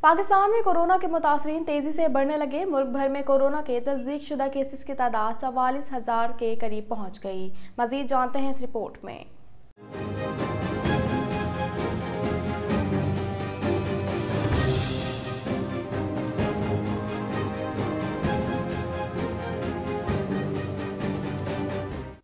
पाकिस्तान में कोरोना के मुतासरीन तेजी से बढ़ने लगे। मुल्क भर में कोरोना के तस्दीक शुदा केसेस की तादाद 44,000 के करीब पहुंच गई। मजीद जानते हैं इस रिपोर्ट में।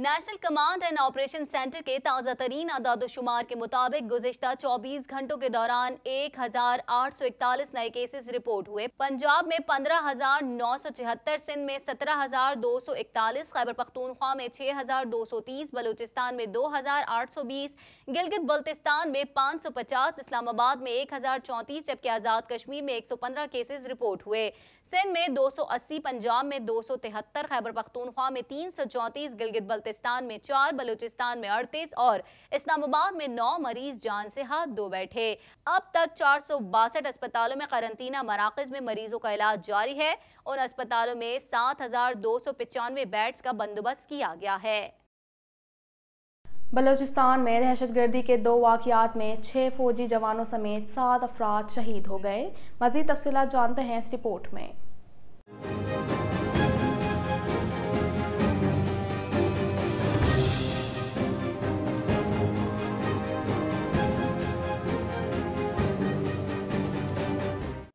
National command and operation centre के ताज़ा तरीन आदादोशुमार के मुताबिक गुज़िश्ता 24 घंटों के दौरान 1,841 नए केसेस रिपोर्ट हुए। पंजाब में 15,974, सिंध में 17,241, खैबर पख्तूनख्वा में 6,230, बलूचिस्तान में 2,820, गिलगित बल्तिस्तान में 550, इस्लामाबाद में 1,034, जबकि आज़ाद कश्मीर में 115 केसेस रिपोर्ट हुए। सिंध में 280, पंजाब में 273, खैबर पख्तूनख्वा में 334, गिलगित बल्तिस्तान में 4, बलूचिस्तान में 38 और इस्लामाबाद में 9 मरीज जान से हाथ धो बैठे। अब तक 462 अस्पतालों में करंतना मराकज़ में मरीजों का इलाज जारी है। उन अस्पतालों में 7,295 बेड्स का बंदोबस्त किया गया है। बलूचिस्तान में दहशतगर्दी के 2 वाक़यात में 6 फौजी जवानों समेत 7 अफराद शहीद हो गए। मज़ीद तफ़सीलात जानते हैं इस रिपोर्ट में।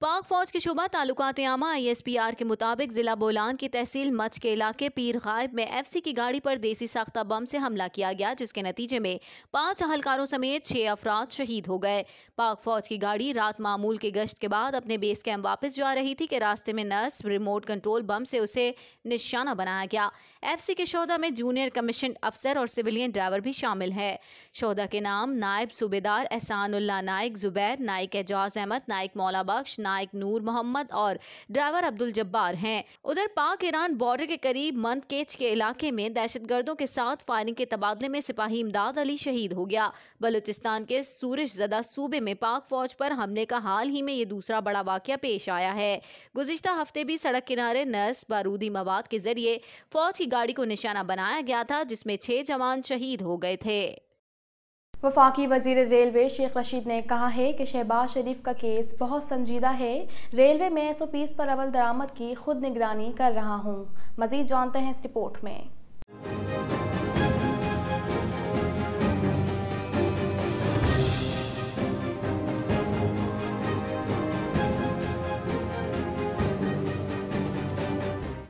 पाक फौज के शुबा ताल्लुकात आमा ISPR के मुताबिक जिला बोलान की तहसील मच के इलाके पीर गायब में FC की गाड़ी पर देसी साख्ता बम से हमला किया गया, जिसके नतीजे में 5 अहलकारों समेत 6 अफराद शहीद हो गए। पाक फौज की गाड़ी रात मामूल के गश्त के बाद अपने बेस कैंप वापस जा रही थी कि रास्ते में नर्स रिमोट कंट्रोल बम से उसे निशाना बनाया गया। FC के शोधा में जूनियर कमीशन अफसर और सिविलियन ड्राइवर भी शामिल है। शोधा के नाम नायब सूबेदार एहसानुल्लाह नाइक जुबैर, नाइक एजाज अहमद, नाइक मौला बख्श, नाइक नूर मोहम्मद और ड्राइवर अब्दुल जब्बार हैं। उधर पाक ईरान बॉर्डर के करीब मंदकेच के इलाके में दहशतगर्दों के साथ फायरिंग के तबादले में सिपाही इमदाद अली शहीद हो गया। बलूचिस्तान के सूरज ज़दा सूबे में पाक फौज पर हमले का हाल ही में ये दूसरा बड़ा वाकया पेश आया है। गुज़िश्ता हफ्ते भी सड़क किनारे नर्स बारूदी मवाद के जरिए फौज की गाड़ी को निशाना बनाया गया था, जिसमें 6 जवान शहीद हो गए थे। वफाकी वजीर रेलवे शेख रशीद ने कहा है कि शहबाज शरीफ का केस बहुत संजीदा है। रेलवे में SOPs पर अमल दरामद की खुद निगरानी कर रहा हूँ। मजीद जानते हैं इस रिपोर्ट में।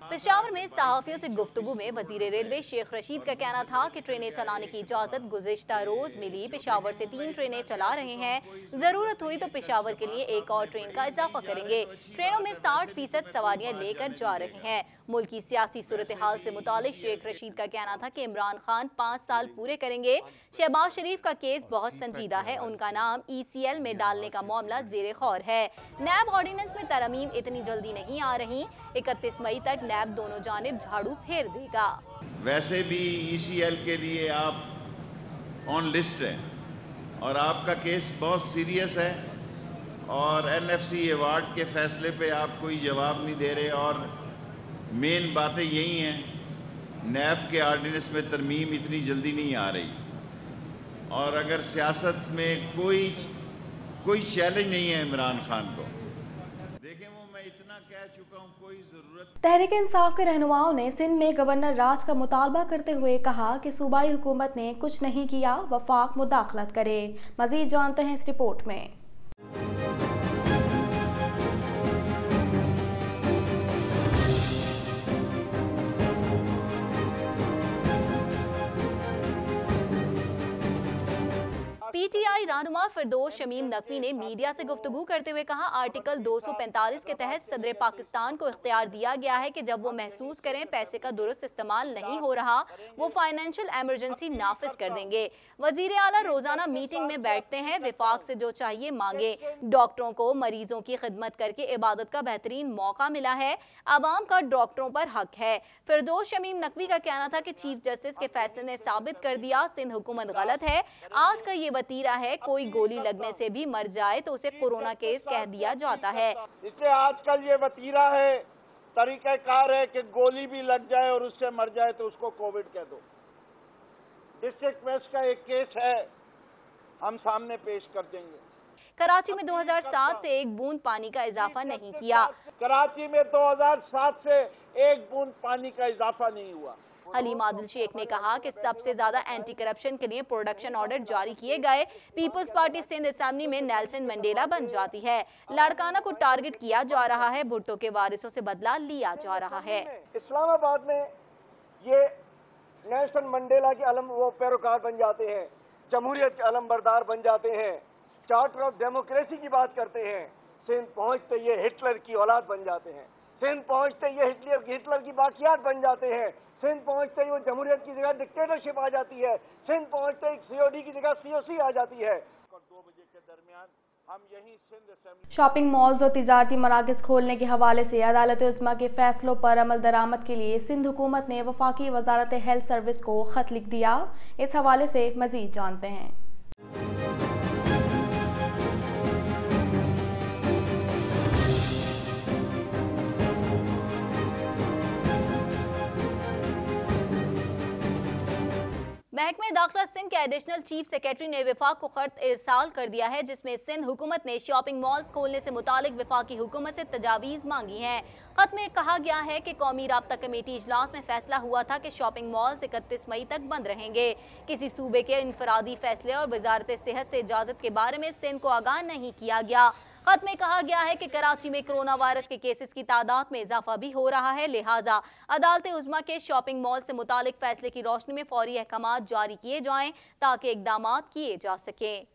पेशावर में सहाफियों से गुफ्तगू में वजीर रेलवे शेख रशीद का कहना था कि ट्रेनें चलाने की इजाज़त गुज़िश्ता रोज़ मिली। पेशावर से 3 ट्रेनें चला रहे हैं, ज़रूरत हुई तो पेशावर के लिए एक और ट्रेन का इजाफा करेंगे। ट्रेनों में 60% सवारियां लेकर जा रहे हैं। मुल्क की सियासी सूरत हाल से मुतालिक शेख रशीद का कहना था कि इमरान खान 5 साल पूरे करेंगे। शहबाज शरीफ का केस बहुत संजीदा है, उनका नाम ECL में डालने का मामला ज़ेरे गौर है। नैब ऑर्डिनेंस में तरमीम इतनी जल्दी नहीं आ रही। 31 मई तक नैब दोनों जानिब झाड़ू फेर देगा। वैसे भी ECL के लिए आप ऑन लिस्ट हैं और आपका केस बहुत सीरियस है और NFC अवार्ड के फैसले पे आप कोई जवाब नहीं दे रहे। और मेन बातें यही हैं, नैब के ऑर्डिनेंस में तरमीम इतनी जल्दी नहीं आ रही और अगर सियासत में कोई चैलेंज नहीं है इमरान खान को। देखें, वो मैं इतना कह चुका हूँ, कोई ज़रूरत। तहरीक इंसाफ के रहनुमाओं ने सिंध में गवर्नर राज का मुतालबा करते हुए कहा कि सूबाई हुकूमत ने कुछ नहीं किया, वफाक मुदाखलत करे। मजीद जानते हैं इस रिपोर्ट में। PTI रहनुमा फिरदौस शमीम नकवी ने मीडिया से गुफ्तगू करते हुए कहा, आर्टिकल 245 के तहत सदर पाकिस्तान को इख्तियार दिया गया है कि जब वो महसूस करें पैसे का दुरुस्त इस्तेमाल नहीं हो रहा, वो फाइनेंशियल एमरजेंसी नाफिज कर देंगे। वजीर आला रोजाना मीटिंग में बैठते हैं, विफाक से जो चाहिए मांगे। डॉक्टरों को मरीजों की खिदमत करके इबादत का बेहतरीन मौका मिला है, आवाम का डॉक्टरों पर हक है। फिरदौस शमीम नकवी का कहना था कि चीफ जस्टिस के फैसले ने साबित कर दिया सिंध हुकूमत गलत है। आज का ये वतीरा है, कोई गोली लगने से भी मर जाए तो उसे कोरोना केस कह दिया जाता है। इससे आजकल ये वतीरा है, तरीक़ाकार है कि गोली भी लग जाए और उससे मर जाए तो उसको कोविड कह दो। डिस्ट्रिक्ट वेस्ट का एक केस है, हम सामने पेश कर देंगे। कराची में 2007 से एक बूंद पानी का इजाफा नहीं किया। कराची में 2007 से एक बूंद पानी का इजाफा नहीं हुआ। हलीम आदिल शेख ने कहा कि सबसे ज्यादा एंटी करप्शन के लिए प्रोडक्शन ऑर्डर जारी किए गए। पीपल्स पार्टी सिंध असेंबली में नेल्सन मंडेला बन जाती है। लाड़काना को टारगेट किया जा रहा है। भुट्टो के वारिसों से बदला लिया जा रहा है। इस्लामाबाद में ये नेल्सन मंडेला के अलम वो पैरोकार बन जाते हैं, जमहूरियत के अलमबरदार बन जाते हैं, चार्टर ऑफ डेमोक्रेसी की बात करते हैं। सिंध पहुंचते ये हिटलर की औलाद बन जाते हैं। सिंध पहुंचते ये हिटलर की बाकियात बन जाते हैं। सिंध पहुंचते ही वो जमहूरियत की जगह डिक्टेटरशिप आ जाती है। सिंध पहुंचते ही सीओडी की जगह सीओसी आ जाती है। 2 बजे के दरमियान हम यही सिंध असेंबली शॉपिंग मॉल्स और तिजारती मराकज़ खोलने के हवाले से अदालत उज़्मा के फैसलों पर अमल दरामद के लिए सिंध हुकूमत ने वफाकी वजारत हेल्थ सर्विस को ख़त लिख दिया। इस हवाले से मज़ीद जानते हैं। महकमे दाखिला सिंध के एडिशनल चीफ सेक्रेटरी ने विफाक को खत इरसाल कर दिया है, जिसमें सिंध हुकूमत ने शॉपिंग मॉल्स खोलने से मुतालिक विफाकी हुकूमत से तजावीज़ मांगी हैं। खत में कहा गया है कि कौमी राब्ता कमेटी इजलास में फैसला हुआ था कि शॉपिंग मॉल्स 31 मई तक बंद रहेंगे। किसी सूबे के इनफरादी फैसले और वजारत सेहत से इजाज़त के बारे में सिंध को आगाह नहीं किया गया। खत में कहा गया है कि कराची में कोरोना वायरस के केसेस की तादाद में इजाफा भी हो रहा है, लिहाजा अदालत उज़्मा के शॉपिंग मॉल से मुतालिक फैसले की रोशनी में फौरी अहकामात जारी किए जाएं ताकि इक़दामात किए जा सकें।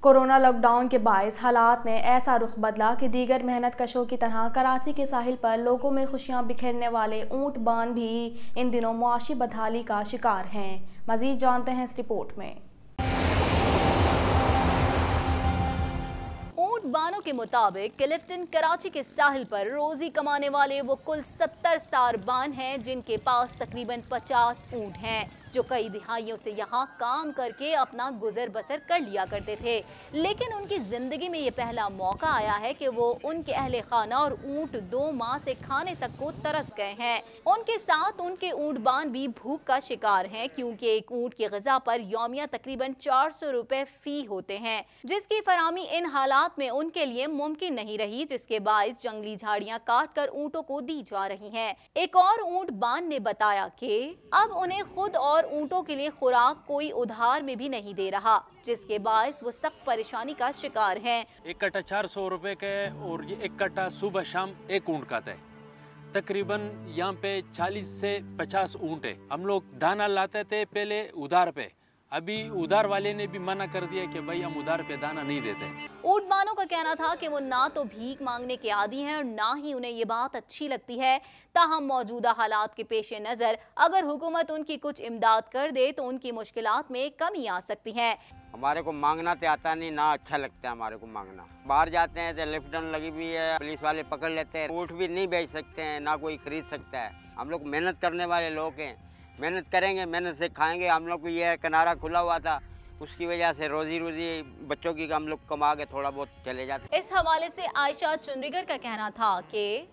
कोरोना लॉकडाउन के बायस हालात ने ऐसा रुख बदला कि दीगर मेहनत कशों की तरह कराची के साहिल पर लोगों में खुशियां बिखेरने वाले ऊंट बान भी इन दिनों मुआशी बदहाली का शिकार हैं। मजीद जानते हैं इस रिपोर्ट में। ऊंट बानों के मुताबिक क्लिफ्टन कराची के साहिल पर रोजी कमाने वाले वो कुल 70 सारबान हैं, जिनके पास तकरीबन 50 ऊंट हैं, जो कई दिहाइयों से यहाँ काम करके अपना गुजर बसर कर लिया करते थे। लेकिन उनकी जिंदगी में ये पहला मौका आया है कि वो उनके अहले खाना और ऊंट 2 माह से खाने तक को तरस गए हैं। उनके साथ उनके ऊंटबान भी भूख का शिकार हैं, क्योंकि एक ऊंट की ग़िज़ा पर यौमिया तकरीबन 400 रुपए फी होते हैं, जिसकी फराहमी इन हालात में उनके लिए मुमकिन नहीं रही, जिसके बायस जंगली झाड़ियाँ काट कर ऊँटों को दी जा रही हैं। एक और ऊंटबान ने बताया कि अब उन्हें खुद और ऊंटों के लिए खुराक कोई उधार में भी नहीं दे रहा, जिसके बायस वो सख्त परेशानी का शिकार हैं। एक कट्टा 400 रुपए का है और ये एक कट्टा सुबह शाम एक ऊंट का है। तकरीबन यहाँ पे 40 से 50 ऊंट है। हम लोग दाना लाते थे पहले उधार पे, अभी उधार वाले ने भी मना कर दिया कि भाई हम उधार पे दाना नहीं देते। ऊंटबानों का कहना था कि वो ना तो भीख मांगने के आदी हैं और ना ही उन्हें ये बात अच्छी लगती है। ताहम मौजूदा हालात के पेश नज़र अगर हुकूमत उनकी कुछ इमदाद कर दे तो उनकी मुश्किलात में कमी आ सकती है। हमारे को मांगना तो आता नहीं, ना अच्छा लगता है हमारे को मांगना। बाहर जाते हैं तो लिफ्टन लगी हुई है, पुलिस वाले पकड़ लेते हैं। ऊँट भी नहीं बेच सकते हैं, ना कोई खरीद सकता है। हम लोग मेहनत करने वाले लोग हैं, मेहनत करेंगे, मेहनत से खाएंगे। हम लोग को ये किनारा खुला हुआ था, उसकी वजह से रोजी बच्चों की हम लोग कमा के थोड़ा बहुत चले जाते। इस हवाले से आयशा चुनरीगर का कहना था कि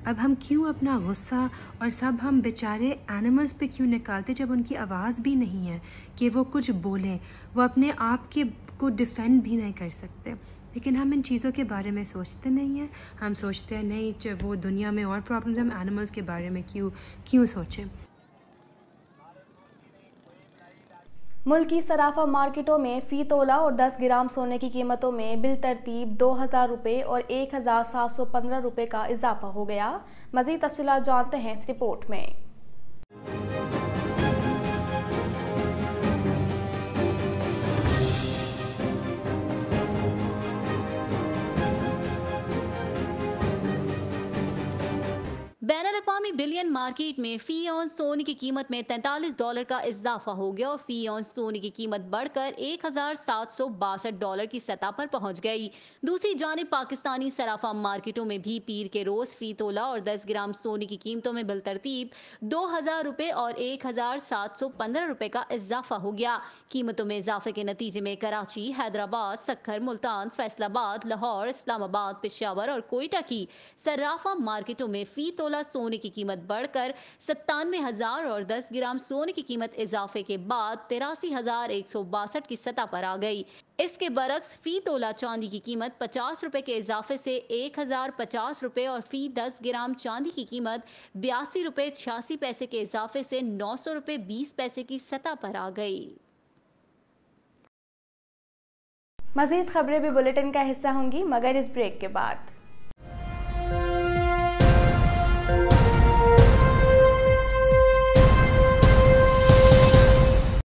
अब हम क्यों अपना गुस्सा और सब हम बेचारे एनिमल्स पे क्यों निकालते, जब उनकी आवाज़ भी नहीं है कि वो कुछ बोलें, वो अपने आप के को डिफेंड भी नहीं कर सकते। लेकिन हम इन चीज़ों के बारे में सोचते नहीं हैं। हम सोचते हैं नहीं, वो दुनिया में और प्रॉब्लम्स, हम एनिमल्स के बारे में क्यों सोचें। मुल्क की सराफा मार्केटों में फ़ी तोला और 10 ग्राम सोने की कीमतों में बिलतरतीब 2000 रुपये और 1715 रुपये का इजाफा हो गया। मज़ीद तफ़सीलात जानते हैं इस रिपोर्ट में। बैनुल-अक़वामी बिलियन मार्केट में फ़ी औंस सोने की कीमत में $43 का इजाफा हो गया और फ़ी औंस सोने की कीमत बढ़कर $1762 की सतह पर पहुंच गई। दूसरी जानिब पाकिस्तानी सराफा मार्केटों में भी पीर के रोज़ फ़ी तोला और 10 ग्राम सोने की कीमतों में बिलतरतीब 2000 रुपये और 1715 रुपये का इजाफा हो गया। कीमतों में इजाफे के नतीजे में कराची, हैदराबाद, सक्खर, मुल्तान, फैसलाबाद, लाहौर, इस्लामाबाद, पेशावर और कोयटा की सराफा मार्केटों में फ़ी तोला सोने की कीमत बढ़कर 97,000 और 10 ग्राम सोने की कीमत इजाफे के बाद 83,162 की सतह पर आ गई। इसके बरक्स फी तोला चांदी की कीमत 50 रुपए के इजाफे से 1,050 रुपए और फी 10 ग्राम चांदी की कीमत 82 रुपए 86 पैसे के इजाफे से 900 रुपए 20 पैसे की सतह पर आ गई। मज़ीद खबरें भी बुलेटिन का हिस्सा होंगी, मगर इस ब्रेक के बाद।